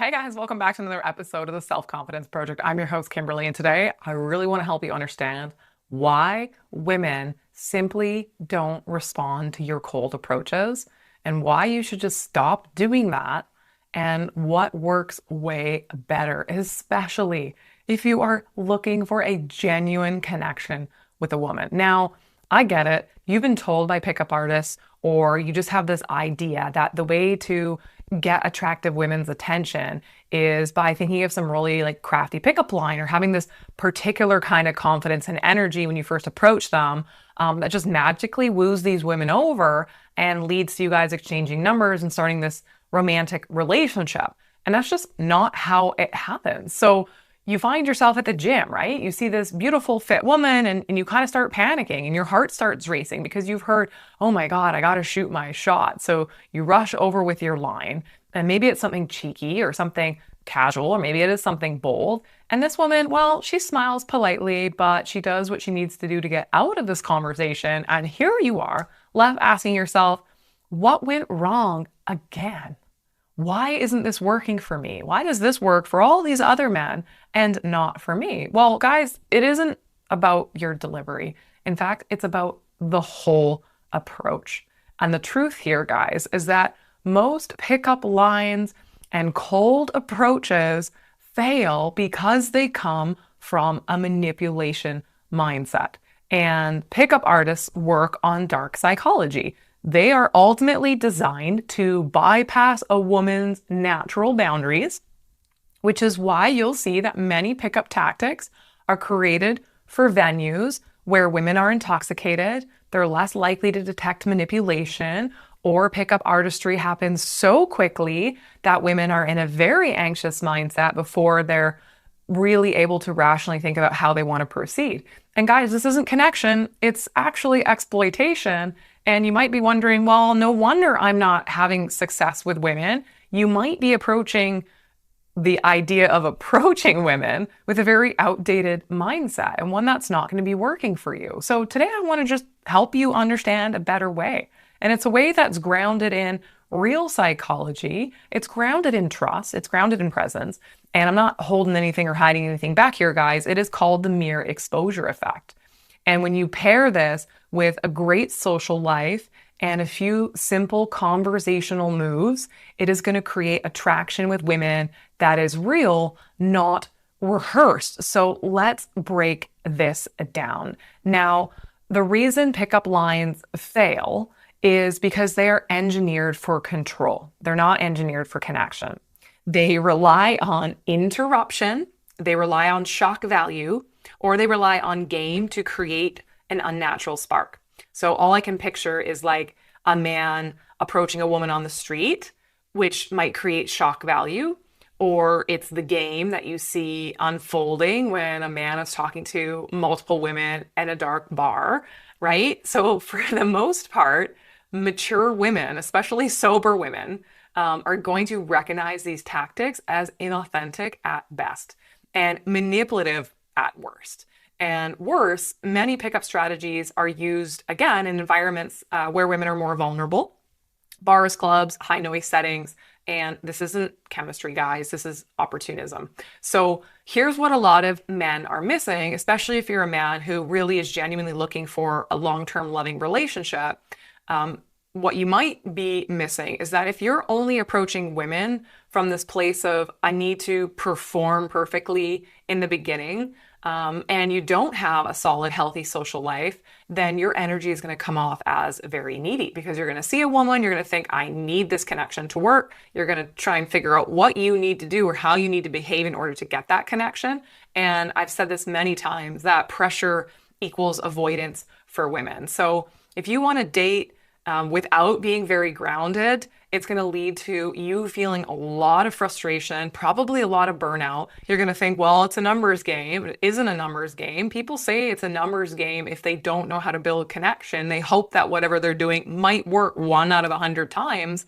Hey guys, welcome back to another episode of the Self-Confidence Project. I'm your host, Kimberly, and today I really want to help you understand why women simply don't respond to your cold approaches and why you should just stop doing that and what works way better, especially if you are looking for a genuine connection with a woman. Now, I get it. You've been told by pickup artists, or you just have this idea that the way to get attractive women's attention is by thinking of some really like crafty pickup line or having this particular kind of confidence and energy when you first approach them, that just magically woos these women over and leads to you guys exchanging numbers and starting this romantic relationship. And that's just not how it happens. So you find yourself at the gym, right? You see this beautiful fit woman and you kind of start panicking and your heart starts racing because you've heard, oh my God, I got to shoot my shot. So you rush over with your line, and maybe it's something cheeky or something casual, or maybe it is something bold. And this woman, well, she smiles politely, but she does what she needs to do to get out of this conversation. And here you are left asking yourself, what went wrong again? Why isn't this working for me? Why does this work for all these other men and not for me? Well, guys, it isn't about your delivery. In fact, it's about the whole approach. And the truth here, guys, is that most pickup lines and cold approaches fail because they come from a manipulation mindset. And pickup artists work on dark psychology. They are ultimately designed to bypass a woman's natural boundaries, which is why you'll see that many pickup tactics are created for venues where women are intoxicated. They're less likely to detect manipulation, or pickup artistry happens so quickly that women are in a very anxious mindset before they're really able to rationally think about how they want to proceed. And guys, this isn't connection, it's actually exploitation. And you might be wondering, well, no wonder I'm not having success with women. You might be approaching the idea of approaching women with a very outdated mindset and one that's not going to be working for you. So today I want to just help you understand a better way. And it's a way that's grounded in real psychology. It's grounded in trust. It's grounded in presence. And I'm not holding anything or hiding anything back here, guys. It is called the mere exposure effect. And when you pair this with a great social life and a few simple conversational moves, it is going to create attraction with women that is real, not rehearsed. So let's break this down. Now, the reason pickup lines fail is because they are engineered for control. They're not engineered for connection. They rely on interruption, they rely on shock value, or they rely on game to create an unnatural spark. So all I can picture is like a man approaching a woman on the street, which might create shock value, or it's the game that you see unfolding when a man is talking to multiple women at a dark bar, right? So for the most part, mature women, especially sober women, are going to recognize these tactics as inauthentic at best and manipulative at worst. And worse, many pickup strategies are used, again, in environments where women are more vulnerable, bars, clubs, high noise settings. And this isn't chemistry, guys. This is opportunism. So here's what a lot of men are missing, especially if you're a man who really is genuinely looking for a long-term loving relationship. What you might be missing is that if you're only approaching women from this place of, I need to perform perfectly in the beginning, and you don't have a solid, healthy social life, then your energy is going to come off as very needy because you're going to see a woman, you're going to think, I need this connection to work. You're going to try and figure out what you need to do or how you need to behave in order to get that connection. And I've said this many times that pressure equals avoidance for women. So if you want to date without being very grounded, it's going to lead to you feeling a lot of frustration, probably a lot of burnout. You're going to think, well, it's a numbers game. It isn't a numbers game. People say it's a numbers game if they don't know how to build connection. They hope that whatever they're doing might work 1 out of 100 times.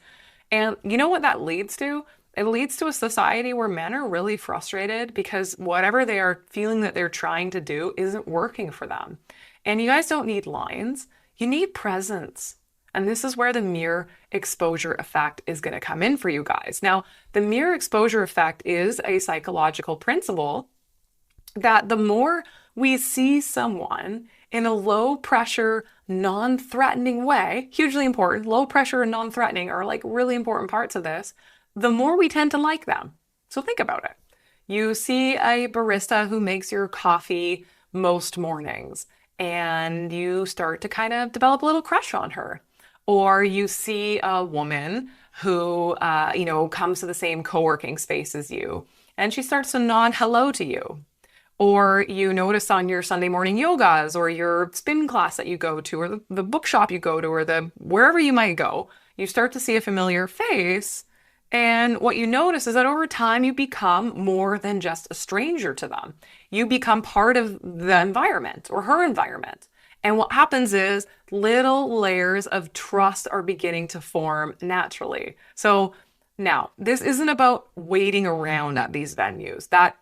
And you know what that leads to? It leads to a society where men are really frustrated because whatever they are feeling that they're trying to do isn't working for them. And you guys don't need lines. You need presence. And this is where the mirror exposure effect is going to come in for you guys. Now, the mirror exposure effect is a psychological principle that the more we see someone in a low pressure, non-threatening way, hugely important, low pressure and non-threatening are like really important parts of this, the more we tend to like them. So think about it. You see a barista who makes your coffee most mornings, and you start to kind of develop a little crush on her. Or you see a woman who, comes to the same co-working space as you, and she starts to nod hello to you. Or you notice on your Sunday morning yogas or your spin class that you go to or the bookshop you go to or the wherever you might go, you start to see a familiar face. And what you notice is that over time you become more than just a stranger to them. You become part of the environment or her environment. And what happens is little layers of trust are beginning to form naturally. So now, this isn't about waiting around at these venues. That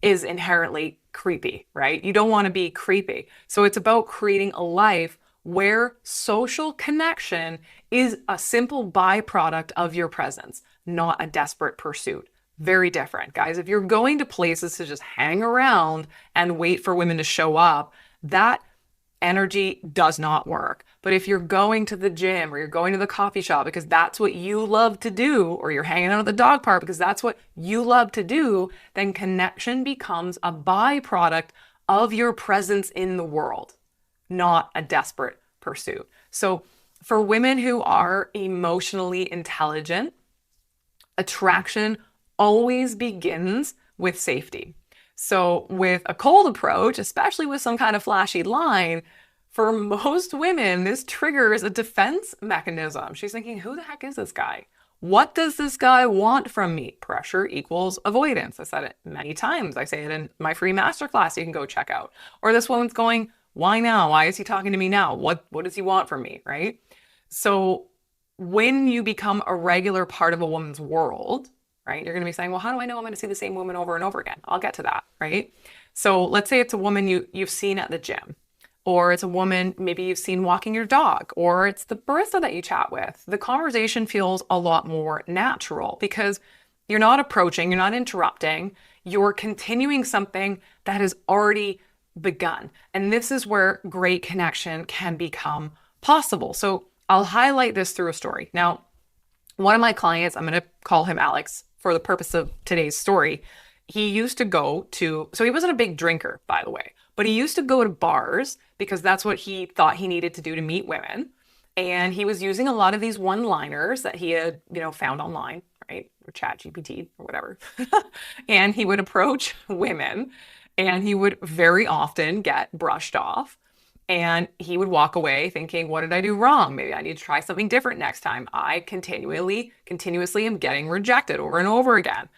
is inherently creepy, right? You don't want to be creepy. So it's about creating a life where social connection is a simple byproduct of your presence, not a desperate pursuit. Very different, guys. If you're going to places to just hang around and wait for women to show up, that energy does not work. But if you're going to the gym or you're going to the coffee shop because that's what you love to do, or you're hanging out at the dog park because that's what you love to do, then connection becomes a byproduct of your presence in the world, not a desperate pursuit. So for women who are emotionally intelligent, attraction always begins with safety. So with a cold approach, especially with some kind of flashy line, for most women, this triggers a defense mechanism. She's thinking, who the heck is this guy? What does this guy want from me? Pressure equals avoidance. I said it many times. I say it in my free masterclass you can go check out. Or this woman's going, why now? Why is he talking to me now? What does he want from me, right? So when you become a regular part of a woman's world, right? You're going to be saying, well, how do I know I'm going to see the same woman over and over again? I'll get to that, right? So let's say it's a woman you've seen at the gym, or it's a woman maybe you've seen walking your dog, or it's the barista that you chat with. The conversation feels a lot more natural because you're not approaching, you're not interrupting, you're continuing something that has already begun. And this is where great connection can become possible. So I'll highlight this through a story. Now, one of my clients, I'm going to call him Alex for the purpose of today's story. He used to go to, so he wasn't a big drinker, by the way, but he used to go to bars because that's what he thought he needed to do to meet women. And he was using a lot of these one-liners that he had, found online, right? Or ChatGPT or whatever. And he would approach women and he would very often get brushed off. And he would walk away thinking, what did I do wrong? Maybe I need to try something different next time. I continuously am getting rejected over and over again.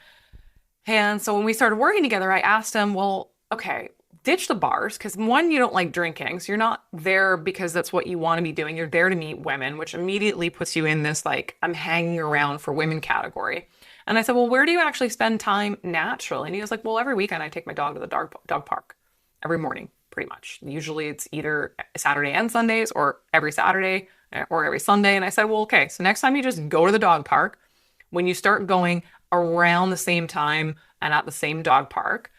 And so when we started working together, I asked him, well, okay, ditch the bars. Because one, you don't like drinking. So you're not there because that's what you want to be doing. You're there to meet women, which immediately puts you in this, like, I'm hanging around for women category. And I said, well, where do you actually spend time naturally? And he was like, well, every weekend I take my dog to the dog park every morning. Pretty much. Usually it's either Saturday and Sundays or every Saturday or every Sunday. And I said, well, okay, so next time you just go to the dog park, when you start going around the same time and at the same dog park,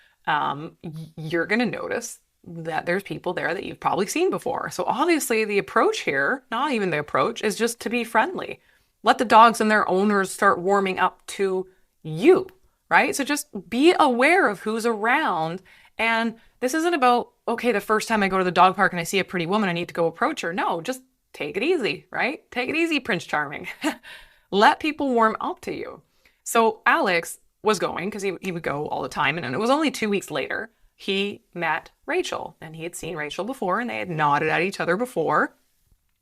you're going to notice that there's people there that you've probably seen before. So obviously the approach here, not even the approach, is just to be friendly. Let the dogs and their owners start warming up to you, right? So just be aware of who's around. And this isn't about, okay, the first time I go to the dog park and I see a pretty woman, I need to go approach her. No, just take it easy, right? Take it easy, Prince Charming. Let people warm up to you. So Alex was going because he would go all the time. And it was only 2 weeks later, he met Rachel. And he had seen Rachel before and they had nodded at each other before.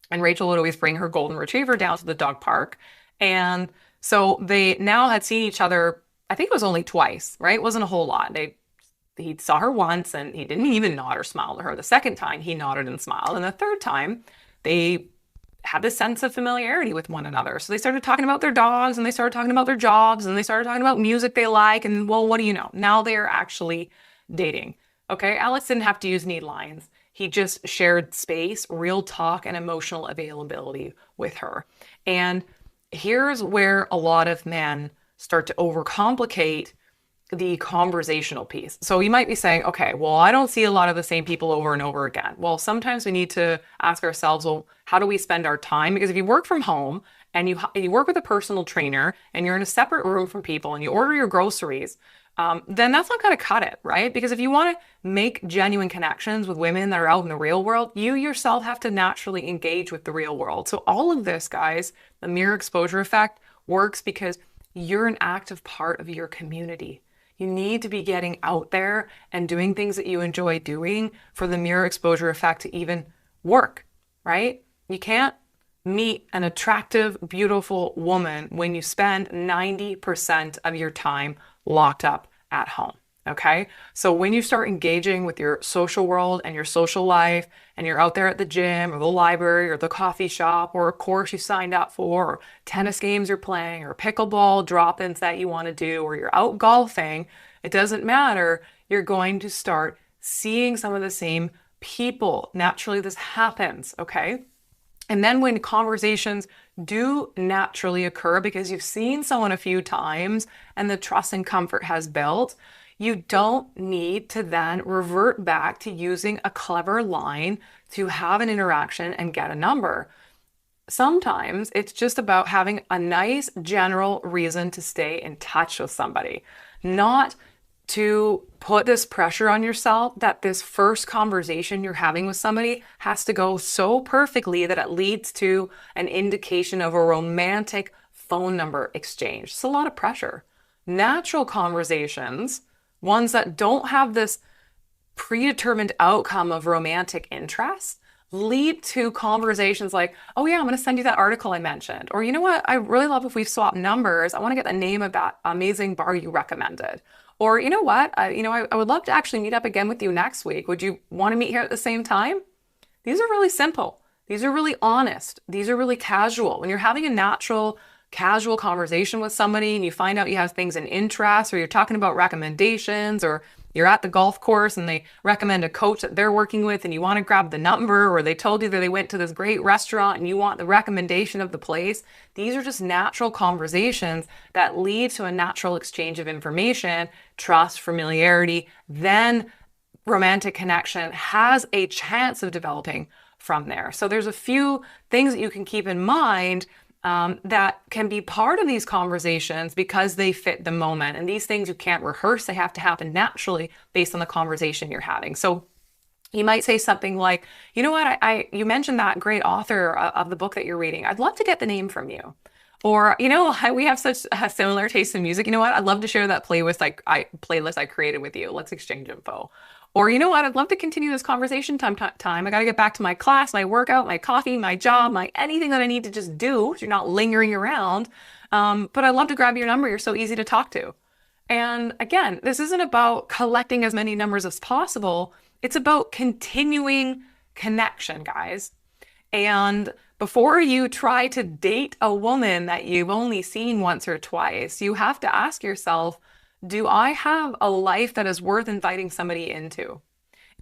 And Rachel would always bring her golden retriever down to the dog park. And so they now had seen each other, I think it was only twice, right? It wasn't a whole lot. He saw her once and he didn't even nod or smile to her. The second time he nodded and smiled. And the third time they had this sense of familiarity with one another. So they started talking about their dogs and they started talking about their jobs and they started talking about music they like. And well, what do you know? Now they're actually dating. Okay. Alex didn't have to use need lines. He just shared space, real talk, and emotional availability with her. And here's where a lot of men start to overcomplicate the conversational piece. So you might be saying, okay, well, I don't see a lot of the same people over and over again. Well, sometimes we need to ask ourselves, well, how do we spend our time? Because if you work from home and you work with a personal trainer and you're in a separate room from people and you order your groceries, then that's not going to cut it, right? Because if you want to make genuine connections with women that are out in the real world, you yourself have to naturally engage with the real world. So all of this, guys, the mirror exposure effect works because you're an active part of your community. You need to be getting out there and doing things that you enjoy doing for the mirror exposure effect to even work, right? You can't meet an attractive, beautiful woman when you spend 90% of your time locked up at home. Okay. So when you start engaging with your social world and your social life, and you're out there at the gym or the library or the coffee shop or a course you signed up for, or tennis games you're playing, or pickleball drop-ins that you want to do, or you're out golfing, it doesn't matter. You're going to start seeing some of the same people. Naturally, this happens. Okay. And then when conversations do naturally occur because you've seen someone a few times and the trust and comfort has built, you don't need to then revert back to using a clever line to have an interaction and get a number. Sometimes it's just about having a nice general reason to stay in touch with somebody, not to put this pressure on yourself that this first conversation you're having with somebody has to go so perfectly that it leads to an indication of a romantic phone number exchange. It's a lot of pressure. Natural conversations, ones that don't have this predetermined outcome of romantic interest, lead to conversations like, oh yeah, I'm going to send you that article I mentioned. Or you know what, I really love if we've swapped numbers. I want to get the name of that amazing bar you recommended. Or you know what, I would love to actually meet up again with you next week. Would you want to meet here at the same time? These are really simple. These are really honest. These are really casual. When you're having a natural, casual conversation with somebody and you find out you have things in interest, or you're talking about recommendations, or you're at the golf course and they recommend a coach that they're working with and you want to grab the number, or they told you that they went to this great restaurant and you want the recommendation of the place. These are just natural conversations that lead to a natural exchange of information, trust, familiarity. Then romantic connection has a chance of developing from there. So there's a few things that you can keep in mind that can be part of these conversations because they fit the moment. And these things you can't rehearse. They have to happen naturally based on the conversation you're having. So you might say something like, you know what, you mentioned that great author of the book that you're reading. I'd love to get the name from you. Or, we have such a similar taste in music. You know what, I'd love to share that playlist I created with you. Let's exchange info. Or, you know what, I'd love to continue this conversation time. I got to get back to my class, my workout, my coffee, my job, my anything that I need to just do so you're not lingering around. But I'd love to grab your number. You're so easy to talk to. And again, this isn't about collecting as many numbers as possible. It's about continuing connection, guys. And before you try to date a woman that you've only seen once or twice, you have to ask yourself, do I have a life that is worth inviting somebody into?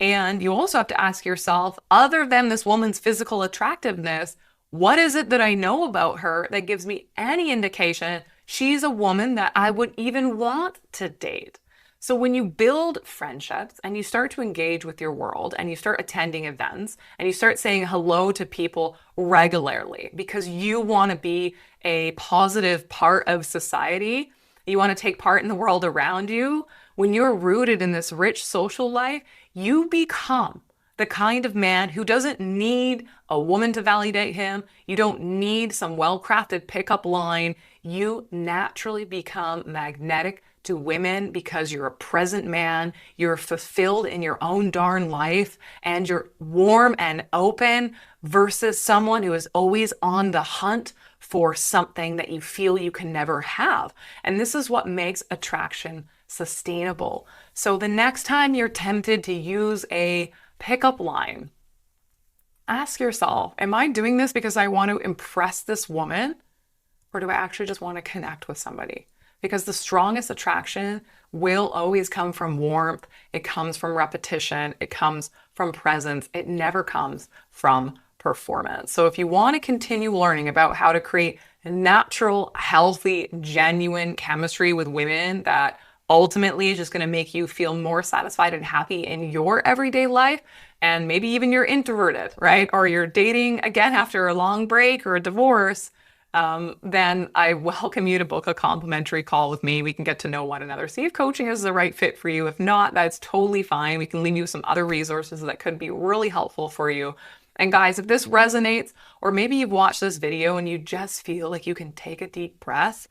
And you also have to ask yourself, other than this woman's physical attractiveness, what is it that I know about her that gives me any indication she's a woman that I would even want to date? So when you build friendships and you start to engage with your world and you start attending events and you start saying hello to people regularly because you want to be a positive part of society, you want to take part in the world around you, when you're rooted in this rich social life, you become the kind of man who doesn't need a woman to validate him. You don't need some well-crafted pickup line. You naturally become magnetic to women because you're a present man, you're fulfilled in your own darn life, and you're warm and open versus someone who is always on the hunt for something that you feel you can never have. And this is what makes attraction sustainable. So the next time you're tempted to use a pickup line, ask yourself, am I doing this because I want to impress this woman? Or do I actually just want to connect with somebody? Because the strongest attraction will always come from warmth. It comes from repetition. It comes from presence. It never comes from performance. So if you want to continue learning about how to create natural, healthy, genuine chemistry with women that ultimately is just going to make you feel more satisfied and happy in your everyday life, and maybe even you're introverted, right? Or you're dating again after a long break or a divorce, then I welcome you to book a complimentary call with me. We can get to know one another, see if coaching is the right fit for you. If not, that's totally fine. We can leave you with some other resources that could be really helpful for you. And guys, if this resonates, or maybe you've watched this video and you just feel like you can take a deep breath,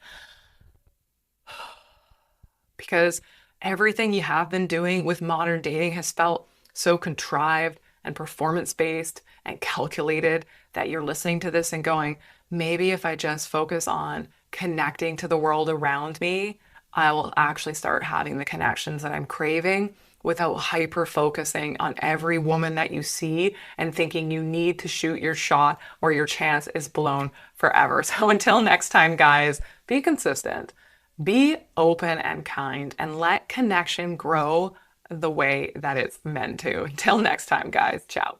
because everything you have been doing with modern dating has felt so contrived and performance-based and calculated that you're listening to this and going, maybe if I just focus on connecting to the world around me, I will actually start having the connections that I'm craving without hyper focusing on every woman that you see and thinking you need to shoot your shot or your chance is blown forever. So until next time, guys, be consistent, be open and kind, and let connection grow the way that it's meant to. Until next time, guys, ciao.